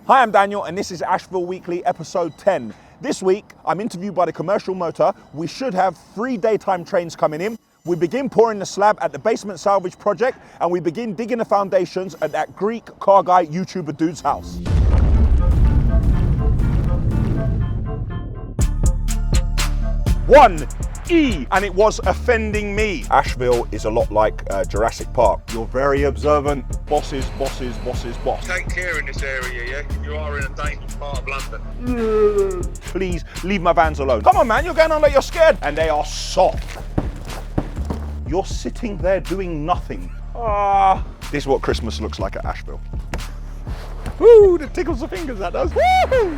Hi, I'm Daniel, and this is Ashville Weekly, episode 10. This week, I'm interviewed by the Commercial Motor. We should have 3 daytime trains coming in. We begin pouring the slab at the Basement Salvage project, and we begin digging the foundations at that Greek car guy YouTuber dude's house. One E, and it was offending me. Ashville is a lot like Jurassic Park. You're very observant. Bosses, bosses, bosses, boss. Take care in this area, yeah? You are in a dangerous part of London. Please leave my vans alone. Come on, man, you're going on like you're scared. And they are soft. You're sitting there doing nothing. This is what Christmas looks like at Ashville. Woo, it tickles the fingers, that does. Woo!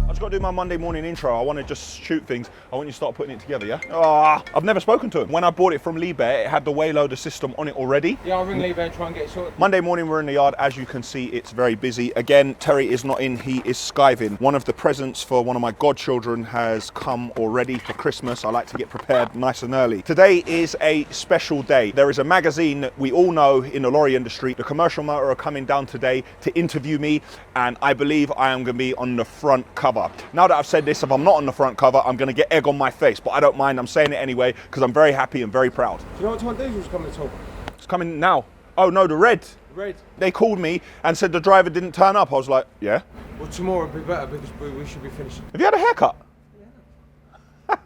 I just got to do my Monday morning intro. I want to just shoot things. I want you to start putting it together, yeah? I've never spoken to him. When I bought it from Liebherr, it had the wayloader system on it already. Yeah, I'll ring Liebherr and try and get it sorted. Monday morning, we're in the yard. As you can see, it's very busy. Again, Terry is not in, he is skiving. One of the presents for one of my godchildren has come already for Christmas. I like to get prepared nice and early. Today is a special day. There is a magazine that we all know in the lorry industry. The Commercial Motor are coming down today to interview me, and I believe I am going to be on the front cover. Now that I've said this, if I'm not on the front cover, I'm going to get egg on my face, but I don't mind. I'm saying it anyway because I'm very happy and very proud. Do you know what time diesel's coming at all? It's coming now. Oh no, the red. Red. They called me and said the driver didn't turn up. I was like, yeah. Well, tomorrow will be better because we should be finishing. Have you had a haircut? Yeah.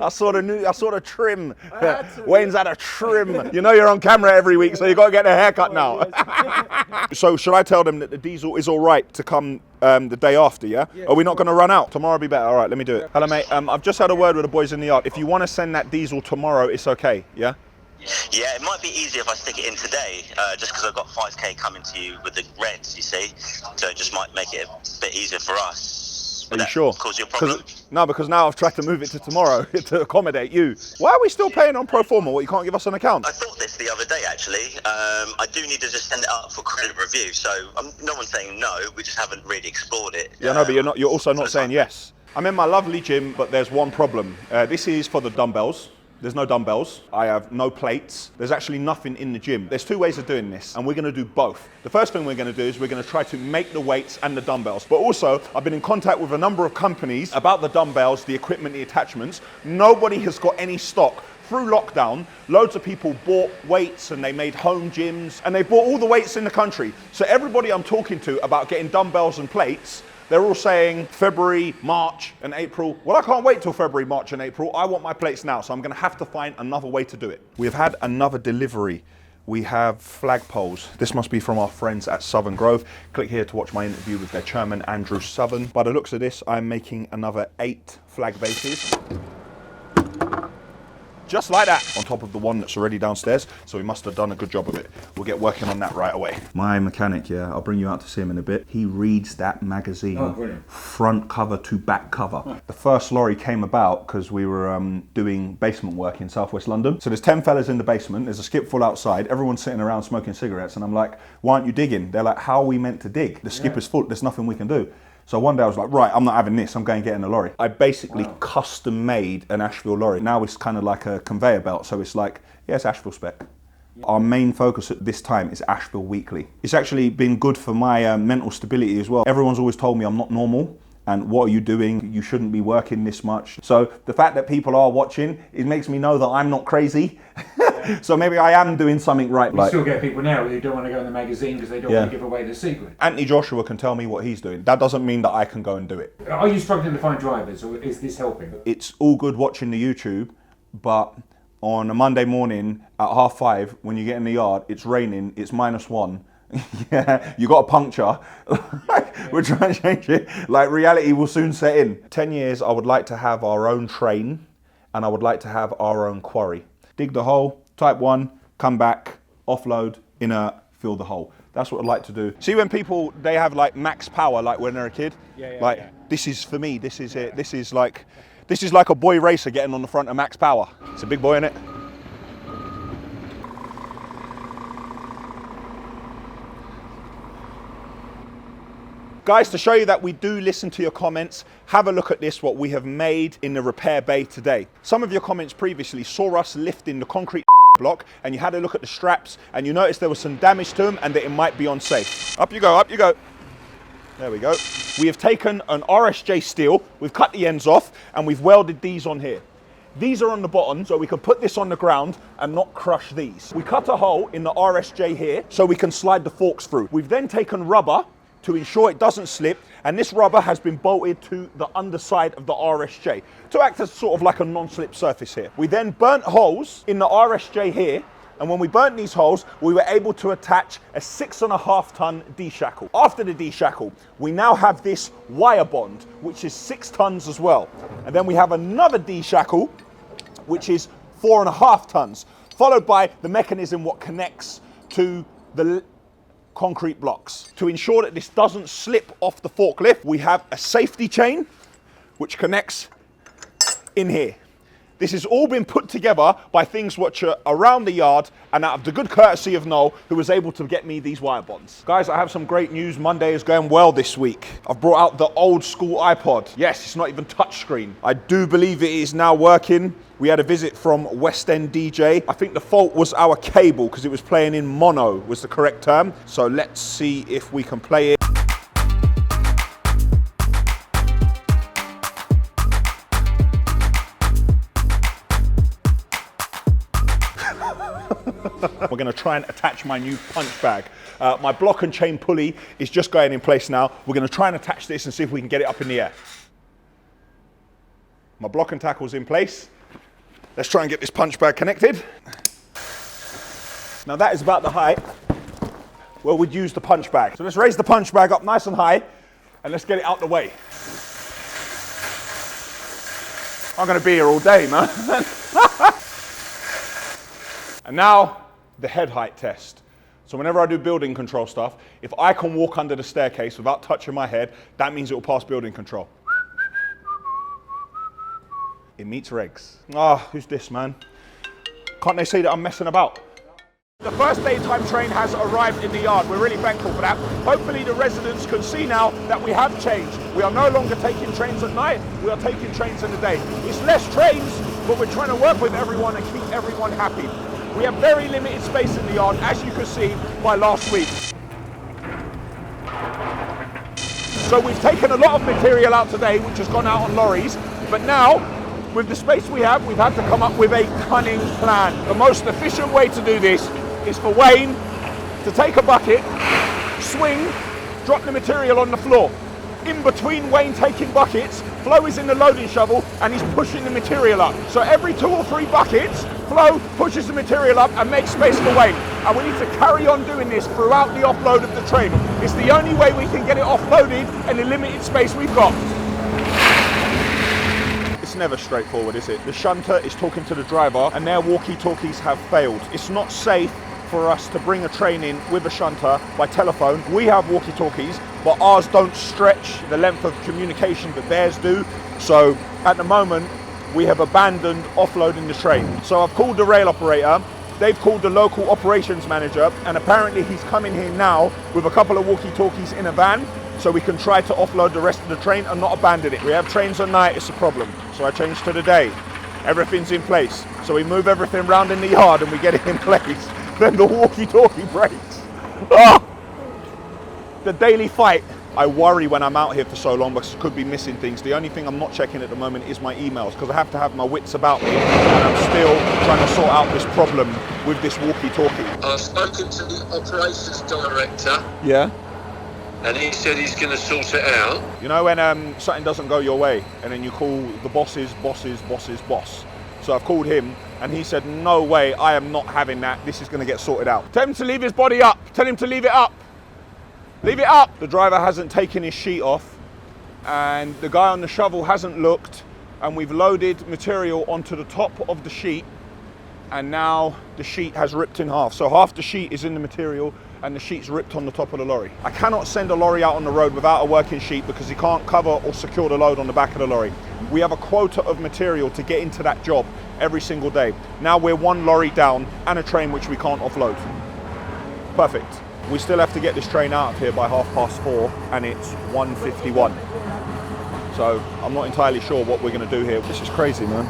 I saw the trim. Wayne's had a trim. You know you're on camera every week, so you got to get a haircut now. So should I tell them that the diesel is all right to come the day after, yeah? Are we not going to run out? Tomorrow will be better. All right, let me do it. Hello, mate. I've just had a word with the boys in the yard. If you want to send that diesel tomorrow, it's okay, yeah? Yeah, it might be easier if I stick it in today, just because I've got 5k coming to you with the reds, you see. So it just might make it a bit easier for us. Are you sure? Cause you a problem? No, because now I've tried to move it to tomorrow to accommodate you. Why are we still paying on pro forma? What, you can't give us an account? I thought this the other day, actually. I do need to just send it up for credit review. So no one's saying no. We just haven't really explored it. Yeah, no, but you're also not saying yes. I'm in my lovely gym, but there's one problem. This is for the dumbbells. There's no dumbbells. I have no plates. There's actually nothing in the gym. There's 2 ways of doing this, and we're going to do both. The first thing we're going to do is we're going to try to make the weights and the dumbbells. But also, I've been in contact with a number of companies about the dumbbells, the equipment, the attachments. Nobody has got any stock. Through lockdown, loads of people bought weights and they made home gyms, and they bought all the weights in the country. So everybody I'm talking to about getting dumbbells and plates, they're all saying February, March, and April. Well, I can't wait till February, March, and April. I want my plates now, so I'm going to have to find another way to do it. We've had another delivery. We have flagpoles. This must be from our friends at Southern Grove. Click here to watch my interview with their chairman, Andrew Southern. By the looks of this, I'm making another 8 flag bases. Just like that, on top of the one that's already downstairs. So we must have done a good job of it. We'll get working on that right away. My mechanic, yeah, I'll bring you out to see him in a bit. He reads that magazine front cover to back cover. The first lorry came about because we were doing basement work in southwest London. So there's 10 fellas in the basement, there's a skip full outside, everyone's sitting around smoking cigarettes, and I'm like, why aren't you digging? They're like, how are we meant to dig? The skip is full, there's nothing we can do. So one day I was like, right, I'm not having this, I'm going to get in a lorry. I basically custom made an Ashville lorry. Now it's kind of like a conveyor belt, so it's like, yeah, it's Ashville spec. Our main focus at this time is Ashville Weekly. It's actually been good for my mental stability as well. Everyone's always told me I'm not normal, and what are you doing? You shouldn't be working this much. So the fact that people are watching, it makes me know that I'm not crazy. So maybe I am doing something right. You still get people now who don't want to go in the magazine because they don't want to give away the secret. Anthony Joshua can tell me what he's doing. That doesn't mean that I can go and do it. Are you struggling to find drivers, or is this helping? It's all good watching the YouTube, but on a Monday morning at 5:30, when you get in the yard, it's raining, it's -1. Yeah, you got a puncture. We're trying to change it. Like, reality will soon set in. 10 years, I would like to have our own train, and I would like to have our own quarry. Dig the hole, type 1, come back, offload, inert, fill the hole. That's what I'd like to do. See when people, they have like max power, like when they're a kid? This is for me, this is it. This is like a boy racer getting on the front of max power. It's a big boy, innit? Guys, to show you that we do listen to your comments, have a look at this, what we have made in the repair bay today. Some of your comments previously saw us lifting the concrete block and you had a look at the straps and you noticed there was some damage to them and that it might be unsafe. Up you go, up you go. There we go. We have taken an RSJ steel, we've cut the ends off and we've welded these on here. These are on the bottom, so we can put this on the ground and not crush these. We cut a hole in the RSJ here so we can slide the forks through. We've then taken rubber to ensure it doesn't slip, and this rubber has been bolted to the underside of the RSJ to act as sort of like a non-slip surface here. We then burnt holes in the RSJ here, and when we burnt these holes, we were able to attach a 6.5 ton D-shackle. After the D-shackle, we now have this wire bond, which is 6 tons as well. And then we have another D-shackle, which is 4.5 tons, followed by the mechanism what connects to the concrete blocks. To ensure that this doesn't slip off the forklift, we have a safety chain, which connects in here. This has all been put together by things which are around the yard and out of the good courtesy of Noel, who was able to get me these wire bonds. Guys, I have some great news. Monday is going well this week. I've brought out the old school iPod. Yes, it's not even touchscreen. I do believe it is now working. We had a visit from West End DJ. I think the fault was our cable because it was playing in mono was the correct term. So let's see if we can play it. We're going to try and attach my new punch bag. My block and chain pulley is just going in place now. We're going to try and attach this and see if we can get it up in the air. My block and tackle's in place. Let's try and get this punch bag connected. Now that is about the height where we'd use the punch bag. So let's raise the punch bag up nice and high and let's get it out the way. I'm going to be here all day, man. And now, the head height test. So whenever I do building control stuff, if I can walk under the staircase without touching my head, that means it will pass building control. It meets regs. Who's this, man? Can't they say that I'm messing about? The first daytime train has arrived in the yard. We're really thankful for that. Hopefully the residents can see now that we have changed. We are no longer taking trains at night, we are taking trains in the day. It's less trains, but we're trying to work with everyone and keep everyone happy. We have very limited space in the yard, as you could see by last week. So we've taken a lot of material out today, which has gone out on lorries, but now, with the space we have, we've had to come up with a cunning plan. The most efficient way to do this is for Wayne to take a bucket, swing, drop the material on the floor. In between Wayne taking buckets, Flo is in the loading shovel and he's pushing the material up. So every 2 or 3 buckets, Flo pushes the material up and makes space for Wayne. And we need to carry on doing this throughout the offload of the train. It's the only way we can get it offloaded in the limited space we've got. It's never straightforward, is it? The shunter is talking to the driver and their walkie-talkies have failed. It's not safe for us to bring a train in with a shunter by telephone. We have walkie-talkies, but ours don't stretch the length of communication that theirs do. So at the moment, we have abandoned offloading the train. So I've called the rail operator, they've called the local operations manager, and apparently he's coming here now with a couple of walkie-talkies in a van so we can try to offload the rest of the train and not abandon it. We have trains at night, it's a problem. So I changed to the day. Everything's in place. So we move everything around in the yard and we get it in place. Then the walkie-talkie breaks. The daily fight. I worry when I'm out here for so long because I could be missing things. The only thing I'm not checking at the moment is my emails because I have to have my wits about me and I'm still trying to sort out this problem with this walkie-talkie. I've spoken to the operations director. Yeah? And he said he's going to sort it out. You know when something doesn't go your way and then you call the boss's boss. So I've called him and he said, no way, I am not having that. This is going to get sorted out. Tell him to leave his body up. Tell him to leave it up. Leave it up. The driver hasn't taken his sheet off and the guy on the shovel hasn't looked and we've loaded material onto the top of the sheet and now the sheet has ripped in half. So half the sheet is in the material and the sheet's ripped on the top of the lorry. I cannot send a lorry out on the road without a working sheet because he can't cover or secure the load on the back of the lorry. We have a quota of material to get into that job every single day. Now we're 1 lorry down and a train which we can't offload. Perfect. We still have to get this train out of here by 4:30 and it's 1:51. So I'm not entirely sure what we're going to do here. This is crazy, man.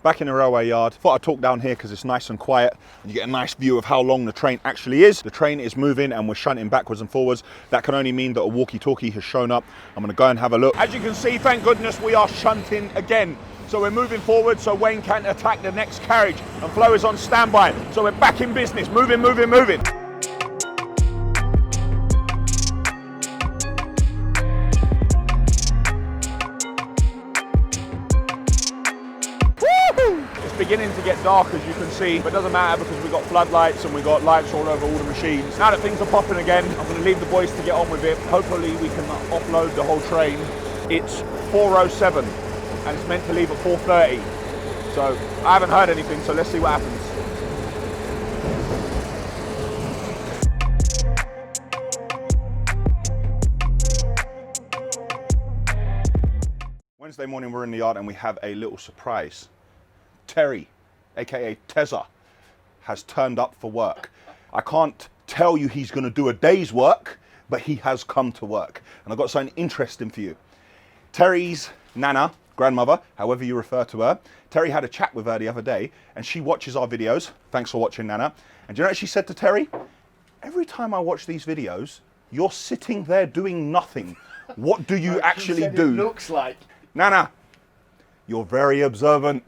Back in the railway yard. Thought I'd talk down here because it's nice and quiet and you get a nice view of how long the train actually is. The train is moving and we're shunting backwards and forwards. That can only mean that a walkie-talkie has shown up. I'm going to go and have a look. As you can see, thank goodness we are shunting again. So we're moving forward so Wayne can't attack the next carriage, and Flo is on standby. So we're back in business, moving, moving, moving. It's beginning to get dark, as you can see, but it doesn't matter because we've got floodlights and we've got lights all over all the machines. Now that things are popping again, I'm going to leave the boys to get on with it. Hopefully we can offload the whole train. It's 4:07 and it's meant to leave at 4:30. So I haven't heard anything, so let's see what happens. Wednesday morning we're in the yard and we have a little surprise. Terry, aka Tezza, has turned up for work. I can't tell you he's going to do a day's work, but he has come to work. And I've got something interesting for you. Terry's Nana, grandmother, however you refer to her, Terry had a chat with her the other day and she watches our videos. Thanks for watching, Nana. And do you know what she said to Terry? Every time I watch these videos, you're sitting there doing nothing. What do you actually do? It looks like. Nana, you're very observant.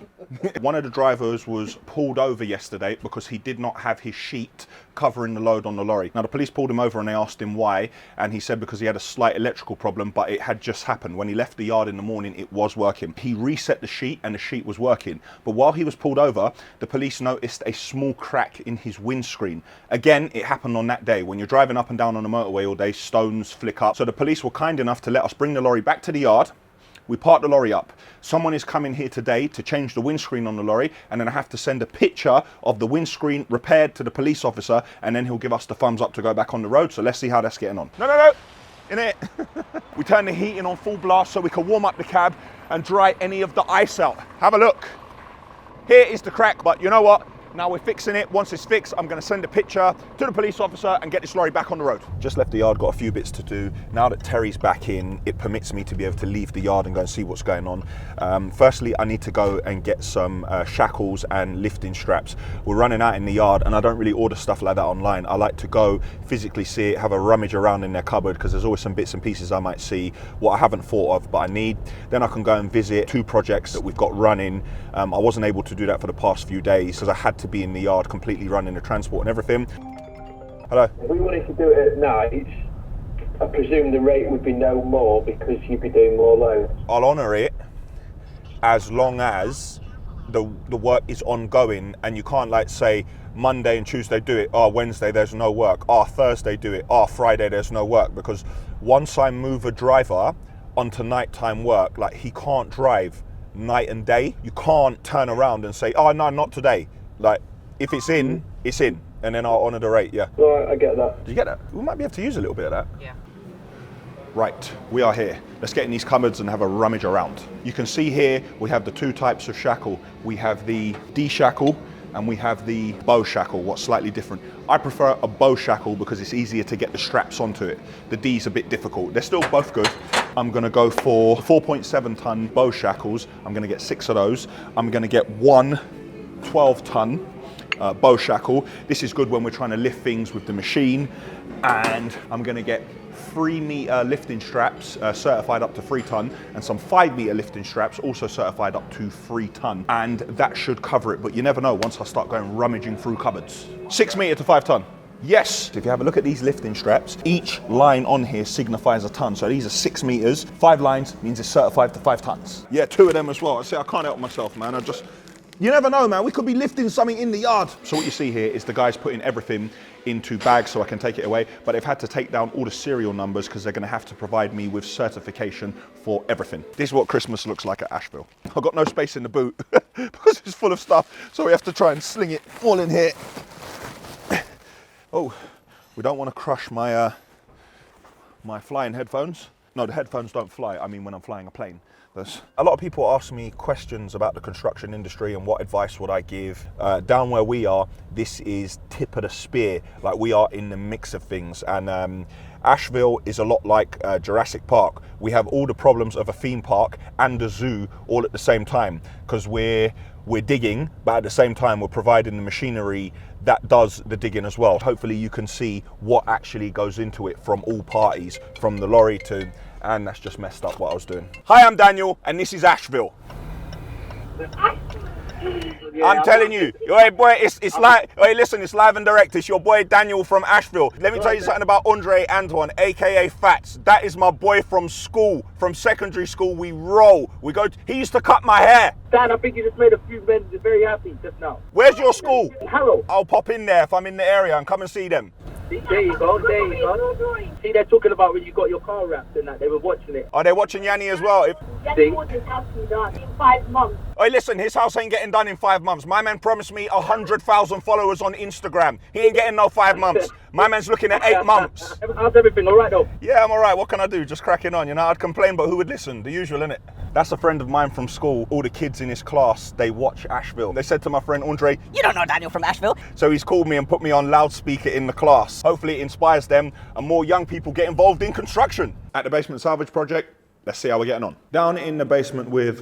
One of the drivers was pulled over yesterday because he did not have his sheet covering the load on the lorry. Now the police pulled him over and they asked him why, and he said because he had a slight electrical problem, but it had just happened. When he left the yard in the morning, it was working. He reset the sheet and the sheet was working. But while he was pulled over, the police noticed a small crack in his windscreen. Again, it happened on that day. When you're driving up and down on the motorway all day, stones flick up. So the police were kind enough to let us bring the lorry back to the yard. We parked the lorry up. Someone is coming here today to change the windscreen on the lorry, and then I have to send a picture of the windscreen repaired to the police officer, and then he'll give us the thumbs up to go back on the road. So let's see how that's getting on. No, in it. We turn the heating on full blast so we can warm up the cab and dry any of the ice out. Have a look. Here is the crack, but you know what? Now we're fixing it. Once it's fixed, I'm going to send a picture to the police officer and get this lorry back on the road. Just left the yard, got a few bits to do. Now that Terry's back in, it permits me to be able to leave the yard and go and see what's going on. Firstly, I need to go and get some shackles and lifting straps. We're running out in the yard and I don't really order stuff like that online. I like to go physically see it, have a rummage around in their cupboard because there's always some bits and pieces I might see, what I haven't thought of but I need. Then I can go and visit 2 projects that we've got running. I wasn't able to do that for the past few days because I had to be in the yard completely running the transport and everything. Hello? If we wanted to do it at night, I presume the rate would be no more because you'd be doing more loads. I'll honour it as long as the work is ongoing and you can't like say Monday and Tuesday do it, Wednesday there's no work, Thursday do it, Friday there's no work, because once I move a driver onto nighttime work, like he can't drive night and day. You can't turn around and say, no, not today. Like, if it's in, it's in. And then I'll honour the rate, yeah. Right, I get that. Do you get that? We might be able to use a little bit of that. Yeah. Right, we are here. Let's get in these cupboards and have a rummage around. You can see here, we have the 2 types of shackle. We have the D shackle and we have the bow shackle, what's slightly different. I prefer a bow shackle because it's easier to get the straps onto it. The D's a bit difficult. They're still both good. I'm gonna go for 4.7 ton bow shackles. I'm gonna get 6 of those. I'm gonna get 1 12 ton bow shackle. This is good when we're trying to lift things with the machine. And I'm gonna get 3 meter lifting straps certified up to 3 ton and some 5 meter lifting straps also certified up to 3 ton. And that should cover it, but you never know once I start going rummaging through cupboards. 6 meter to 5 ton. Yes, if you have a look at these lifting straps, each line on here signifies a ton. So these are 6 meters, 5 lines means it's certified to 5 tons. Yeah, 2 of them as well. I say I can't help myself, man. You never know, man. We could be lifting something in the yard. So what you see here is the guys putting everything into bags so I can take it away, but they've had to take down all the serial numbers because they're gonna have to provide me with certification for everything. This is what Christmas looks like at Ashville. I've got no space in the boot because it's full of stuff, so we have to try and sling it all in here. Oh, we don't want to crush my my flying headphones. No, the headphones don't fly. I mean when I'm flying a plane. A lot of people ask me questions about the construction industry and what advice would I give. Down where we are, this is tip of the spear. Like, we are in the mix of things. And Ashville is a lot like Jurassic Park. We have all the problems of a theme park and a zoo all at the same time, because we're digging, but at the same time we're providing the machinery that does the digging as well. Hopefully you can see what actually goes into it from all parties, from the lorry to, and that's just messed up what I was doing. Hi, I'm Daniel, and this is Ashville. I'm telling you, hey boy, it's like, hey listen, it's live and direct. It's your boy Daniel from Ashville. Let me tell you something about Andre Antoine, aka Fats. That is my boy from school, from secondary school. We roll. He used to cut my hair. Dan, I think you just made a few men very happy just now. Where's your school? Harrow. I'll pop in there if I'm in the area and come and see them. There you go. See, they're talking about when you got your car wrapped and that. They were watching it. Are they watching Yianni as well? Yianni wants his house to be done in 5 months. Hey, listen, his house ain't getting done in 5 months. My man promised me 100,000 followers on Instagram. He ain't getting no 5 months. My man's looking at 8 months. How's everything? All right, though? Yeah, I'm all right. What can I do? Just cracking on. You know, I'd complain, but who would listen? The usual, innit? That's a friend of mine from school. All the kids in his class, they watch Ashville. They said to my friend Andre, "You don't know Daniel from Ashville." So he's called me and put me on loudspeaker in the class. Hopefully it inspires them and more young people get involved in construction. At the Basement Salvage project, let's see how we're getting on. Down in the basement with...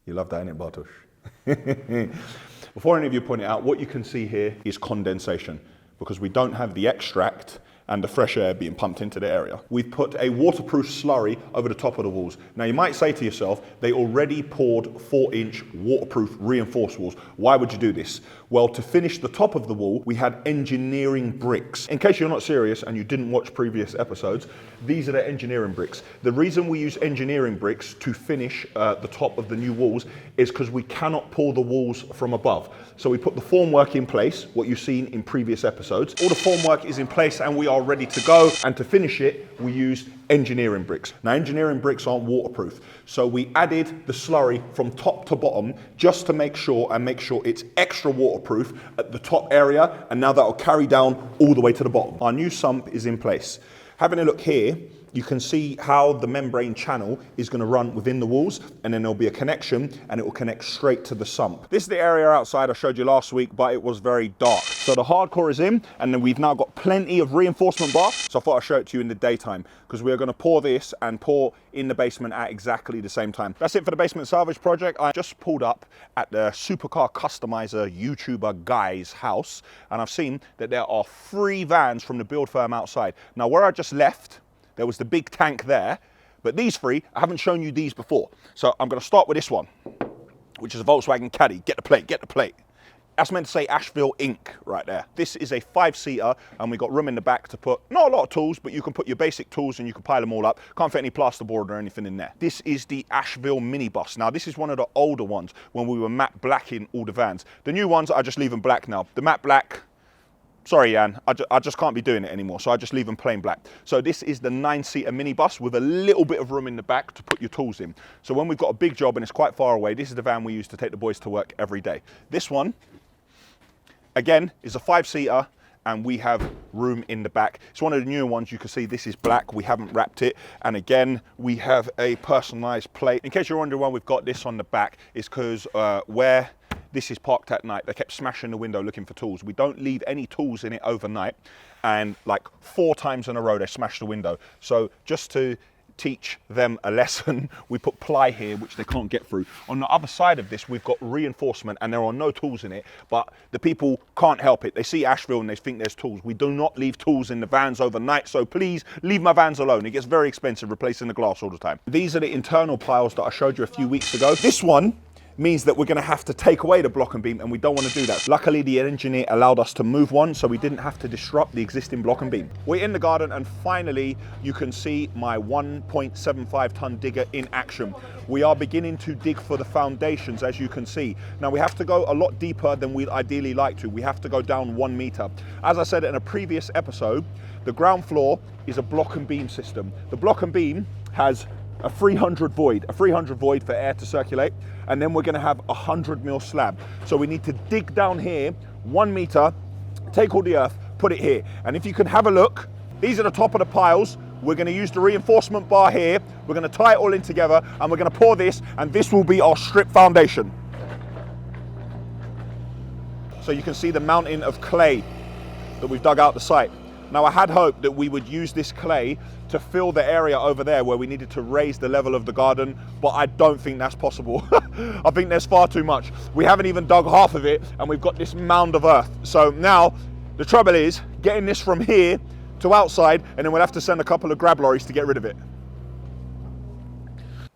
You love that, innit, Bartosz? Before any of you point it out, what you can see here is condensation, because we don't have the extract and the fresh air being pumped into the area. We've put a waterproof slurry over the top of the walls. Now you might say to yourself, they already poured 4-inch waterproof reinforced walls. Why would you do this? Well, to finish the top of the wall, we had engineering bricks. In case you're not serious and you didn't watch previous episodes, these are the engineering bricks. The reason we use engineering bricks to finish the top of the new walls is because we cannot pour the walls from above. So we put the formwork in place, what you've seen in previous episodes. All the formwork is in place and we are ready to go. And to finish it, we use engineering bricks. Now, engineering bricks aren't waterproof. So we added the slurry from top to bottom just to make sure it's extra waterproof at the top area. And now that'll carry down all the way to the bottom. Our new sump is in place. Having a look here, you can see how the membrane channel is going to run within the walls, and then there'll be a connection and it will connect straight to the sump. This is the area outside I showed you last week, but it was very dark. So the hardcore is in, and then we've now got plenty of reinforcement bar. So I thought I'd show it to you in the daytime, because we're going to pour this and pour in the basement at exactly the same time. That's it for the Basement Salvage project. I just pulled up at the Supercar Customizer YouTuber guy's house, and I've seen that there are 3 vans from the build firm outside. Now, where I just left, there was the big tank there, but these 3, I haven't shown you these before. So I'm gonna start with this one, which is a Volkswagen Caddy. Get the plate, get the plate. That's meant to say Ashville Inc. right there. This is a 5-seater, and we got room in the back to put, not a lot of tools, but you can put your basic tools and you can pile them all up. Can't fit any plasterboard or anything in there. This is the Ashville minibus. Now, this is one of the older ones when we were matte blacking all the vans. The new ones, I just leave them black now. The matte black, sorry, Jan, I just can't be doing it anymore, so I just leave them plain black. So this is the 9-seater minibus with a little bit of room in the back to put your tools in. So when we've got a big job and it's quite far away, this is the van we use to take the boys to work every day. This one, again, is a 5-seater, and we have room in the back. It's one of the newer ones. You can see this is black. We haven't wrapped it. And again, we have a personalized plate. In case you're wondering why we've got this on the back, it's because where this is parked at night, they kept smashing the window looking for tools. We don't leave any tools in it overnight, and like 4 times in a row they smashed the window. So just to teach them a lesson, we put ply here, which they can't get through. On the other side of this, we've got reinforcement, and there are no tools in it, but the people can't help it. They see Ashville and they think there's tools. We do not leave tools in the vans overnight, so please leave my vans alone. It gets very expensive replacing the glass all the time. These are the internal piles that I showed you a few weeks ago. This one means that we're going to have to take away the block and beam, and we don't want to do that. Luckily, the engineer allowed us to move one, so we didn't have to disrupt the existing block and beam. We're in the garden, and finally, you can see my 1.75 ton digger in action. We are beginning to dig for the foundations, as you can see. Now, we have to go a lot deeper than we'd ideally like to. We have to go down 1 meter. As I said in a previous episode, the ground floor is a block and beam system. The block and beam has a 300 void for air to circulate, and then we're going to have 100 mil slab. So we need to dig down here 1 meter, take all the earth, put it here. And if you can have a look, these are the top of the piles. We're going to use the reinforcement bar here. We're going to tie it all in together and we're going to pour this, and this will be our strip foundation. So you can see the mountain of clay that we've dug out the site. Now I had hoped that we would use this clay to fill the area over there where we needed to raise the level of the garden, but I don't think that's possible. I think there's far too much. We haven't even dug half of it and we've got this mound of earth. So now the trouble is getting this from here to outside, and then we'll have to send a couple of grab lorries to get rid of it.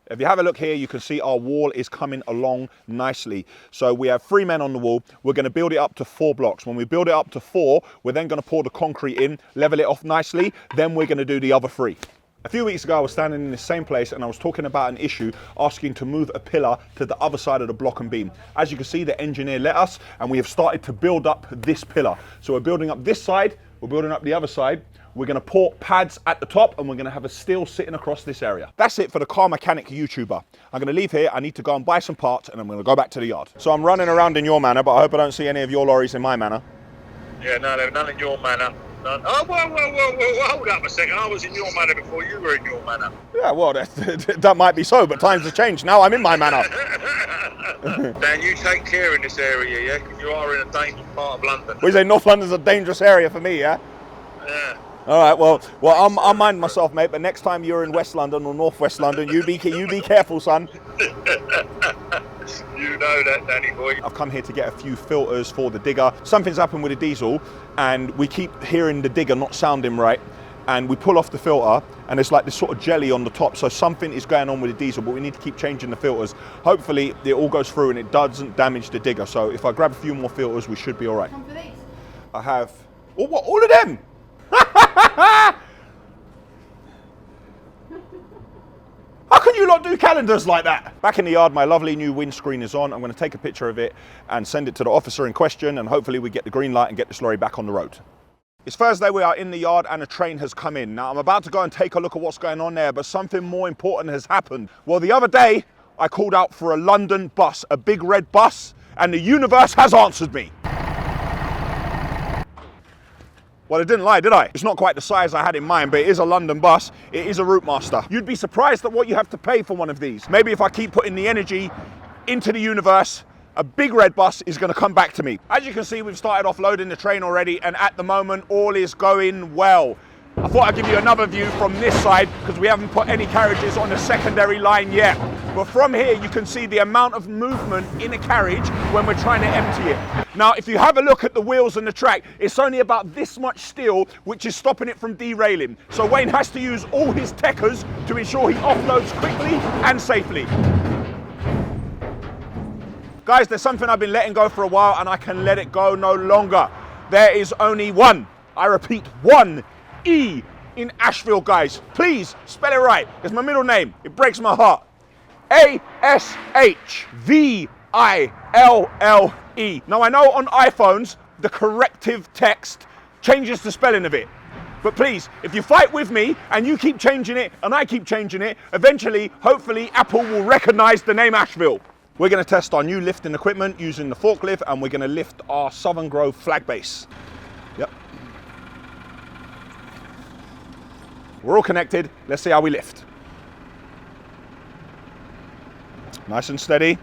If you have a look here, you can see our wall is coming along nicely. So we have 3 men on the wall. We're going to build it up to 4 blocks. When we build it up to 4, we're then going to pour the concrete in, level it off nicely. Then we're going to do the other 3. A few weeks ago, I was standing in the same place and I was talking about an issue, asking to move a pillar to the other side of the block and beam. As you can see, the engineer let us, and we have started to build up this pillar. So we're building up this side, we're building up the other side. We're going to pour pads at the top and we're going to have a steel sitting across this area. That's it for the car mechanic YouTuber. I'm going to leave here. I need to go and buy some parts and I'm going to go back to the yard. So I'm running around in your manor, but I hope I don't see any of your lorries in my manor. Yeah, no, there's none in your manor. None. Oh, whoa, hold up a second. I was in your manor before you were in your manor. Yeah, well, that might be so, but times have changed. Now I'm in my manor. Dan, you take care in this area, yeah? Because you are in a dangerous part of London. We say North London's a dangerous area for me, yeah? Yeah. All right, well, I'll mind myself, mate. But next time you're in West London or Northwest London, you be careful, son. You know that, Danny boy. I've come here to get a few filters for the digger. Something's happened with the diesel, and we keep hearing the digger not sounding right. And we pull off the filter, and it's like this sort of jelly on the top. So something is going on with the diesel, but we need to keep changing the filters. Hopefully, it all goes through and it doesn't damage the digger. So if I grab a few more filters, we should be all right. Come for these. I have. Oh, what? All of them? How can you not do calendars like that? Back in the yard, my lovely new windscreen is on. I'm going to take a picture of it and send it to the officer in question, and hopefully we get the green light and get this lorry back on the road. It's Thursday, we are in the yard and a train has come in. Now I'm about to go and take a look at what's going on there, but something more important has happened. Well, the other day I called out for a London bus, a big red bus, and the universe has answered me. Well, it didn't lie, did I? It's not quite the size I had in mind, but it is a London bus. It is a Routemaster. You'd be surprised at what you have to pay for one of these. Maybe if I keep putting the energy into the universe, a big red bus is going to come back to me. As you can see, we've started offloading the train already, and at the moment, all is going well. I thought I'd give you another view from this side because we haven't put any carriages on the secondary line yet. But from here, you can see the amount of movement in a carriage when we're trying to empty it. Now, if you have a look at the wheels and the track, it's only about this much steel, which is stopping it from derailing. So Wayne has to use all his techers to ensure he offloads quickly and safely. Guys, there's something I've been letting go for a while and I can let it go no longer. There is only one, I repeat, one E in Ashville, guys. Please spell it right. It's my middle name. It breaks my heart. Ashville. Now I know on iPhones the corrective text changes the spelling of it. But please, if you fight with me and you keep changing it and I keep changing it, eventually, hopefully, Apple will recognize the name Ashville. We're going to test our new lifting equipment using the forklift, and we're going to lift our Southern Grove flag base. Yep. We're all connected. Let's see how we lift. Nice and steady.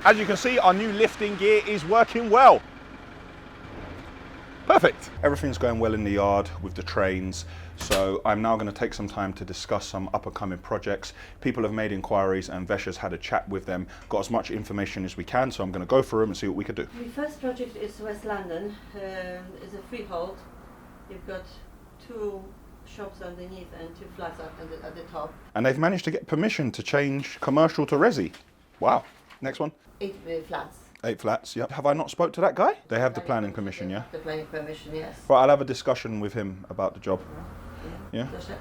As you can see, our new lifting gear is working well. Perfect. Everything's going well in the yard with the trains. So I'm now going to take some time to discuss some up-and-coming projects. People have made inquiries and Viesia's had a chat with them, got as much information as we can, so I'm going to go through them and see what we could do. The first project is West London. It's a freehold. You've got 2 shops underneath and 2 flats up at the top. And they've managed to get permission to change commercial to resi. Wow. Next one. 8 flats. 8 flats, yep. Have I not spoke to that guy? They have the planning permission, yeah? The planning permission, yes. Right, I'll have a discussion with him about the job. Yeah? So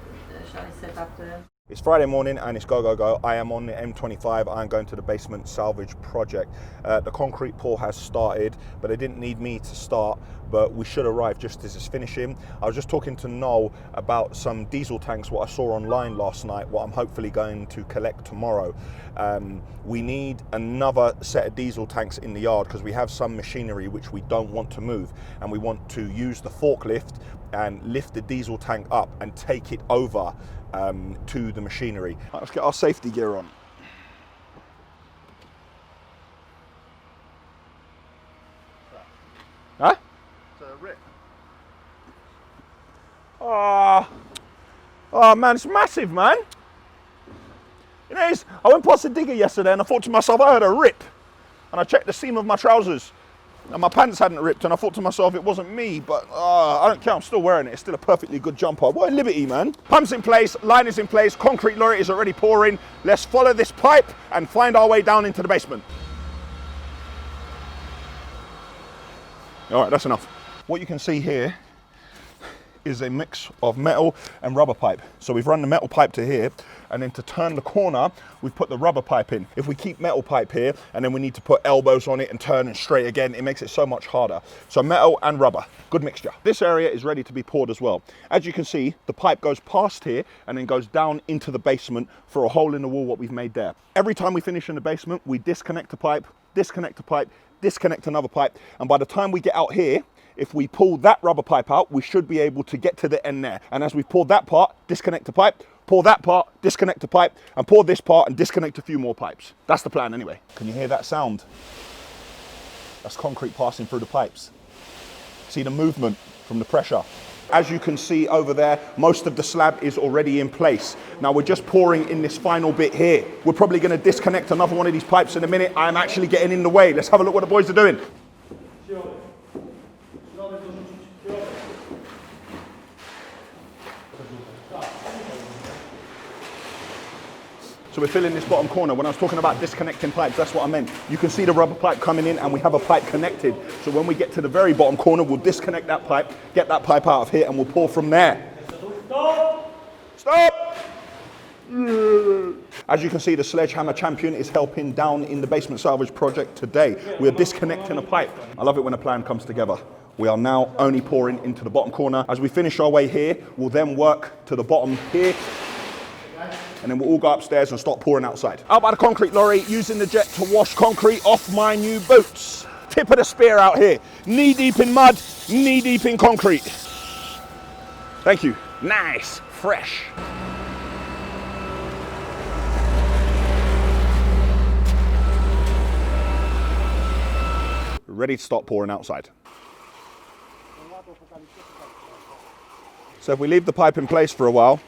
shall I set up the... It's Friday morning and it's go, go, go. I am on the M25. I'm going to the Basement Salvage project. The concrete pour has started, but it didn't need me to start, but we should arrive just as it's finishing. I was just talking to Noel about some diesel tanks, what I saw online last night, what I'm hopefully going to collect tomorrow. We need another set of diesel tanks in the yard because we have some machinery which we don't want to move, and we want to use the forklift and lift the diesel tank up and take it over to the machinery. Right, let's get our safety gear on. Huh? It's a rip. Oh man, it's massive, man. You know, I went past the digger yesterday and I thought to myself, I had a rip. And I checked the seam of my trousers and my pants hadn't ripped, and I thought to myself, it wasn't me, but I don't care, I'm still wearing it. It's still a perfectly good jumper. What a liberty, man. Pump's in place, line is in place, concrete lorry is already pouring. Let's follow this pipe and find our way down into the basement. All right, that's enough. What you can see here is a mix of metal and rubber pipe. So we've run the metal pipe to here, and then to turn the corner, we've put the rubber pipe in. If we keep metal pipe here, and then we need to put elbows on it and turn and straight again, it makes it so much harder. So metal and rubber, good mixture. This area is ready to be poured as well. As you can see, the pipe goes past here and then goes down into the basement for a hole in the wall, what we've made there. Every time we finish in the basement, we disconnect the pipe, disconnect another pipe, and by the time we get out here, if we pull that rubber pipe out, we should be able to get to the end there. And as we've poured that part, disconnect the pipe, pour that part, disconnect the pipe, and pour this part and disconnect a few more pipes. That's the plan anyway. Can you hear that sound? That's concrete passing through the pipes. See the movement from the pressure. As you can see over there, most of the slab is already in place. Now we're just pouring in this final bit here. We're probably gonna disconnect another one of these pipes in a minute. I'm actually getting in the way. Let's have a look what the boys are doing. So we're filling this bottom corner. When I was talking about disconnecting pipes, that's what I meant. You can see the rubber pipe coming in and we have a pipe connected. So when we get to the very bottom corner, we'll disconnect that pipe, get that pipe out of here, and we'll pour from there. Stop! As you can see, the sledgehammer champion is helping down in the Basement Salvage project today. We're disconnecting a pipe. I love it when a plan comes together. We are now only pouring into the bottom corner. As we finish our way here, we'll then work to the bottom here, and then we'll all go upstairs and start pouring outside. Out by the concrete lorry, using the jet to wash concrete off my new boots. Tip of the spear out here. Knee deep in mud, knee deep in concrete. Thank you. Nice, fresh. Ready to start pouring outside. So if we leave the pipe in place for a while,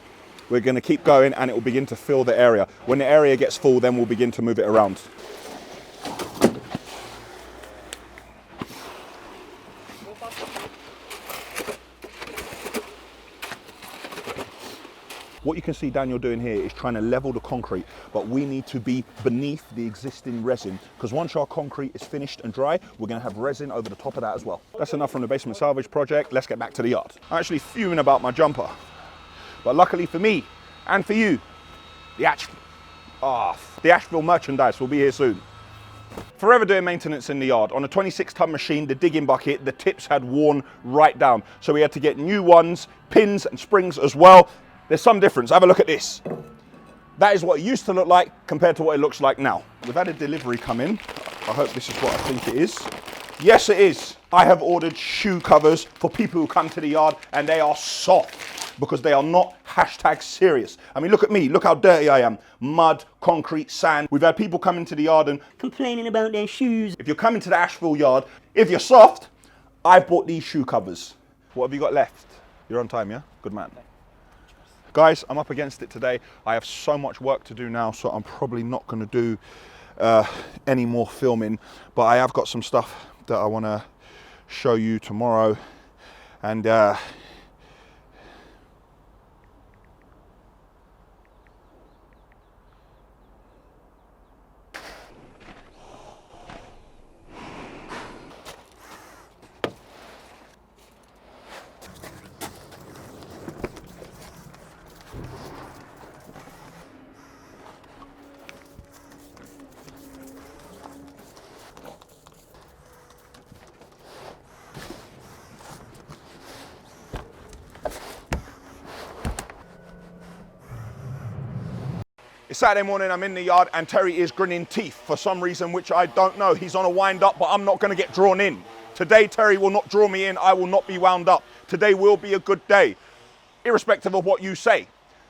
we're going to keep going and it will begin to fill the area. When the area gets full, then we'll begin to move it around. What you can see Daniel doing here is trying to level the concrete, but we need to be beneath the existing resin, because once our concrete is finished and dry, we're going to have resin over the top of that as well. That's enough from the Basement Salvage project. Let's get back to the yard. I'm actually fuming about my jumper. But luckily for me and for you, the Ashville merchandise will be here soon. Forever doing maintenance in the yard. On a 26-ton machine, the digging bucket, the tips had worn right down. So we had to get new ones, pins and springs as well. There's some difference. Have a look at this. That is what it used to look like compared to what it looks like now. We've had a delivery come in. I hope this is what I think it is. Yes, it is. I have ordered shoe covers for people who come to the yard, and they are soft because they are not #serious. I mean, look at me. Look how dirty I am. Mud, concrete, sand. We've had people come into the yard and complaining about their shoes. If you're coming to the Ashville yard, if you're soft, I've bought these shoe covers. What have you got left? You're on time, yeah? Good man. Guys, I'm up against it today. I have so much work to do now, so I'm probably not going to do any more filming, but I have got some stuff that I want to show you tomorrow, and It's Saturday morning, I'm in the yard, and Terry is grinning teeth for some reason which I don't know. He's on a wind up, but I'm not going to get drawn in. Today, Terry will not draw me in. I will not be wound up. Today will be a good day, irrespective of what you say.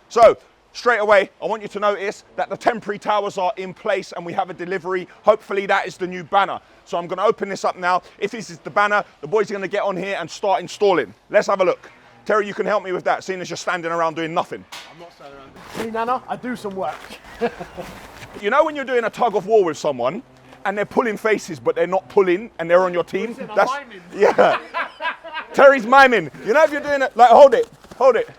So, straight away, I want you to notice that the temporary towers are in place and we have a delivery. Hopefully that is the new banner. So I'm going to open this up now. If this is the banner, the boys are going to get on here and start installing. Let's have a look. Terry, you can help me with that, seeing as you're standing around doing nothing. I'm not standing around. See, Nana, I do some work. You know when you're doing a tug of war with someone and they're pulling faces but they're not pulling and they're on your team? That's miming. Yeah. Terry's miming. You know if you're doing it, like hold it.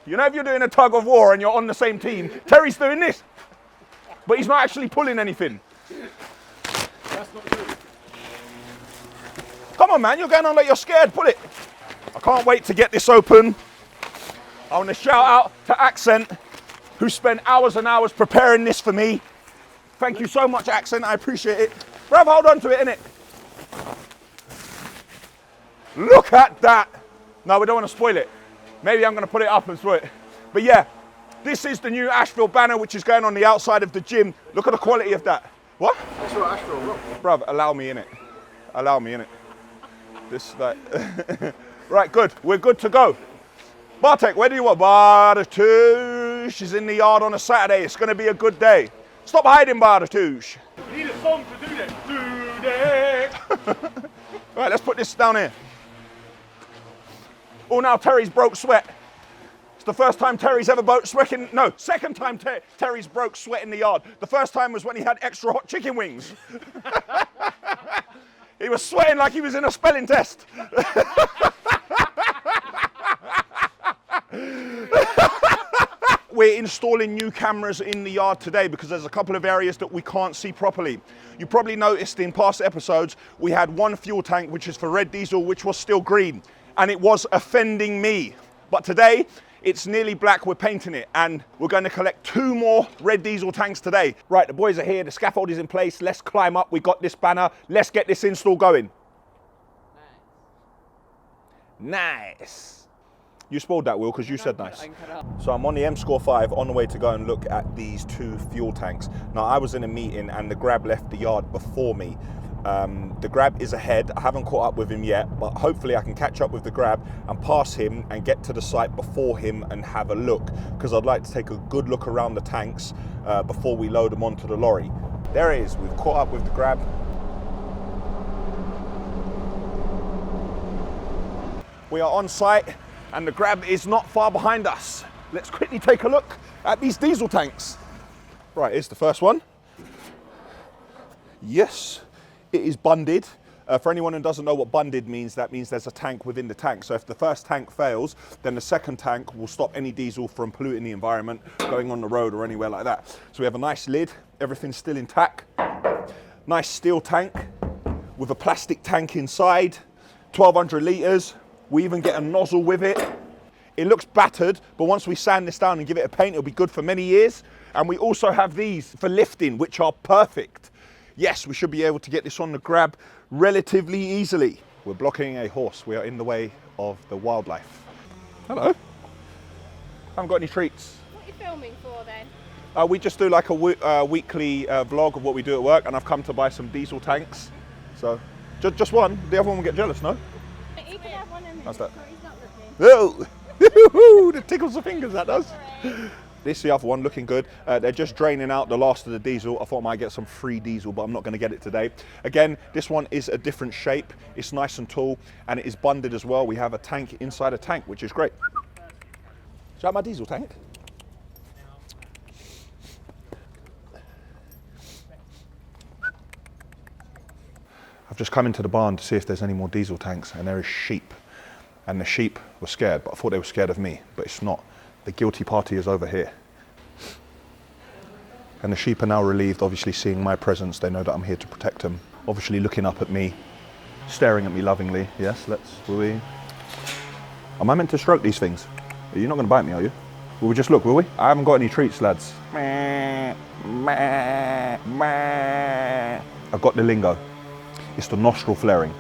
You know if you're doing a tug of war and you're on the same team, Terry's doing this. But he's not actually pulling anything. That's not true. Come on man, you're going on like you're scared, pull it. I can't wait to get this open. I want to shout out to Accent, who spent hours and hours preparing this for me. Thank you so much, Accent, I appreciate it. Bruv, hold on to it, innit? Look at that. No, we don't want to spoil it. Maybe I'm going to put it up and spoil it. But yeah, this is the new Ashville banner, which is going on the outside of the gym. Look at the quality of that. What? That's what Ashville, look. Bruv, allow me in it. Allow me in it. This, like... Right, good. We're good to go. Bartek, where do you want? Bartush is in the yard on a Saturday. It's going to be a good day. Stop hiding, Bartush. We need a song to do that. Do that. Right, let's put this down here. Oh, now Terry's broke sweat. It's the first time Terry's ever broke sweat in... No, second time Terry's broke sweat in the yard. The first time was when he had extra hot chicken wings. He was sweating like he was in a spelling test. We're installing new cameras in the yard today because there's a couple of areas that we can't see properly. You probably noticed in past episodes, we had one fuel tank, which is for red diesel, which was still green, and it was offending me. But today, it's nearly black, we're painting it, and we're going to collect 2 more red diesel tanks today. Right, the boys are here, the scaffold is in place, let's climb up, we got this banner, let's get this install going. Nice. You spoiled that, Will, because you said nice. So I'm on the M-Score 5 on the way to go and look at these 2 fuel tanks. Now, I was in a meeting and the grab left the yard before me. The grab is ahead. I haven't caught up with him yet, but hopefully I can catch up with the grab and pass him and get to the site before him and have a look, because I'd like to take a good look around the tanks before we load them onto the lorry. There it is. We've caught up with the grab. We are on site and the grab is not far behind us. Let's quickly take a look at these diesel tanks. Right, here's the first one. Yes, it is bunded. For anyone who doesn't know what bunded means, that means there's a tank within the tank. So if the first tank fails, then the second tank will stop any diesel from polluting the environment, going on the road or anywhere like that. So we have a nice lid, everything's still intact. Nice steel tank with a plastic tank inside, 1,200 litres. We even get a nozzle with it. It looks battered, but once we sand this down and give it a paint, it'll be good for many years. And we also have these for lifting, which are perfect. Yes, we should be able to get this on the grab relatively easily. We're blocking a horse. We are in the way of the wildlife. Hello. Haven't got any treats. What are you filming for then? We just do like a weekly vlog of what we do at work, and I've come to buy some diesel tanks. So, just one. The other one will get jealous, no? You can have one in there. How's that? He's not looking. Oh, that tickles the fingers, that does. This is the other one, looking good. They're just draining out the last of the diesel. I thought I might get some free diesel, but I'm not going to get it today. Again, this one is a different shape. It's nice and tall, and it is bunded as well. We have a tank inside a tank, which is great. Is that my diesel tank? I've just come into the barn to see if there's any more diesel tanks, and there is sheep. And the sheep were scared, but I thought they were scared of me, but it's not. The guilty party is over here. And the sheep are now relieved, obviously seeing my presence. They know that I'm here to protect them. Obviously looking up at me, staring at me lovingly. Yes, will we? Am I meant to stroke these things? You're not going to bite me, are you? Will we just look, will we? I haven't got any treats, lads. I've got the lingo. It's the nostril flaring.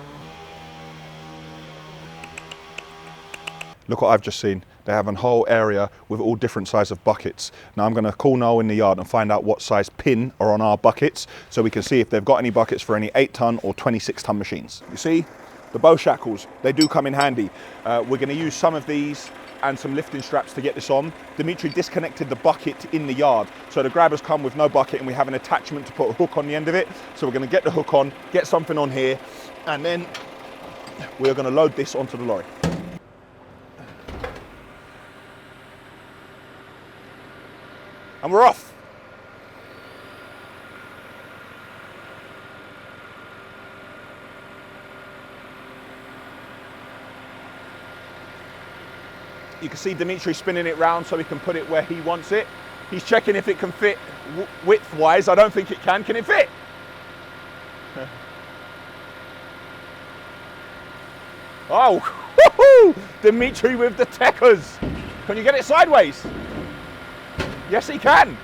Look what I've just seen. they have a whole area with all different size of buckets. Now I'm going to call Noel in the yard and find out what size pin are on our buckets so we can see if they've got any buckets for any 8-ton or 26-ton machines. You see, the bow shackles, they do come in handy. We're going to use some of these and some lifting straps to get this on. Dimitri disconnected the bucket in the yard, so the grabbers come with no bucket and we have an attachment to put a hook on the end of it. So we're going to get the hook on, get something on here, and then we're going to load this onto the lorry. And we're off. You can see Dimitri spinning it round so he can put it where he wants it. He's checking if it can fit width-wise. I don't think it can. Can it fit? Oh, woohoo! Dimitri with the techers. Can you get it sideways? Yes, he can.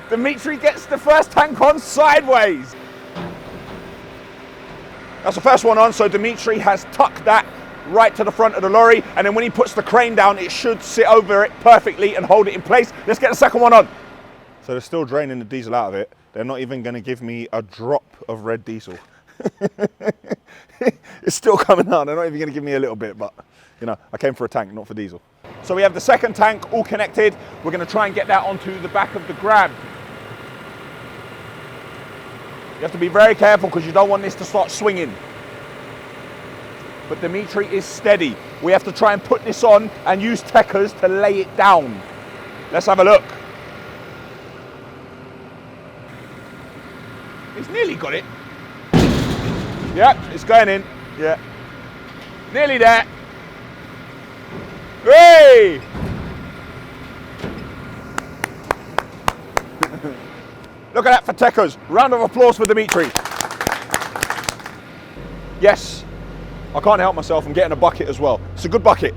Dimitri gets the first tank on sideways. That's the first one on, so Dimitri has tucked that right to the front of the lorry, and then when he puts the crane down, it should sit over it perfectly and hold it in place. Let's get the second one on. So they're still draining the diesel out of it. They're not even going to give me a drop of red diesel. It's still coming out. They're not even going to give me a little bit, but you know, I came for a tank, not for diesel. So we have the second tank all connected. We're going to try and get that onto the back of the grab. You have to be very careful because you don't want this to start swinging. But Dimitri is steady. We have to try and put this on and use techers to lay it down. Let's have a look. He's nearly got it. Yep, it's going in. Yeah. Nearly there. Hey! Look at that for techers. Round of applause for Dimitri. Yes. I can't help myself, I'm getting a bucket as well. It's a good bucket.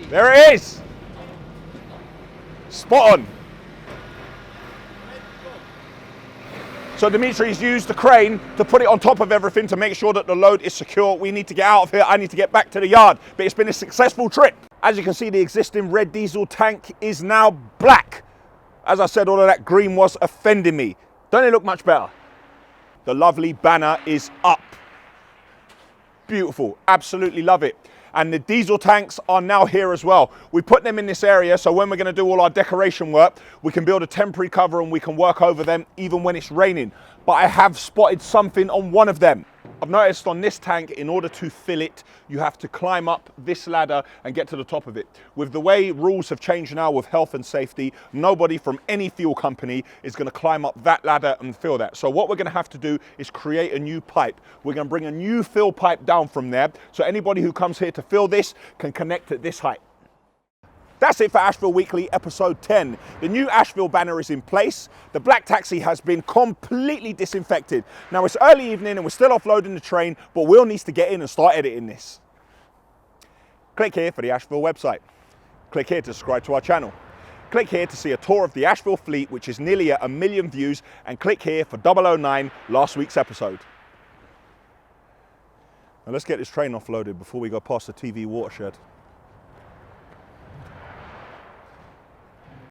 There it is! Spot on. So Dimitri's used the crane to put it on top of everything to make sure that the load is secure. We need to get out of here, I need to get back to the yard. But it's been a successful trip. As you can see, the existing red diesel tank is now black. As I said, all of that green was offending me. Don't it look much better? The lovely banner is up. Beautiful, absolutely love it. And the diesel tanks are now here as well. We put them in this area, so when we're going to do all our decoration work, we can build a temporary cover and we can work over them even when it's raining. But I have spotted something on one of them. I've noticed on this tank, in order to fill it, you have to climb up this ladder and get to the top of it. With the way rules have changed now with health and safety, nobody from any fuel company is going to climb up that ladder and fill that. So what we're going to have to do is create a new pipe. We're going to bring a new fill pipe down from there, so anybody who comes here to fill this can connect at this height. That's it for Ashville Weekly episode 10. The new Ashville banner is in place. The black taxi has been completely disinfected. Now it's early evening and we're still offloading the train, but Will needs to get in and start editing this. Click here for the Ashville website. Click here to subscribe to our channel. Click here to see a tour of the Ashville fleet, which is nearly at 1 million views, and click here for 009, last week's episode. Now let's get this train offloaded before we go past the TV watershed.